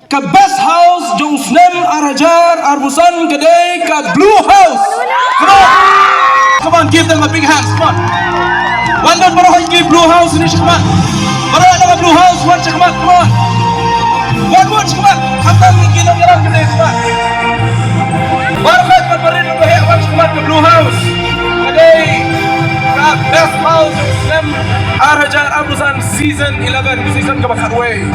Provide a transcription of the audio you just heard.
Ka best house jong snem arajar arbusan kedai ka blue house. Come on, give them a big hand. Come on. One more baru give blue house ini come on. Baru ada blue house one come on. Come on. One more come on. Hamdan gila orang kedai come on. Baru kan baru ini one come on ke blue house. Kedai ka best house jong snem arajar arbusan season 11 season ke bakar way.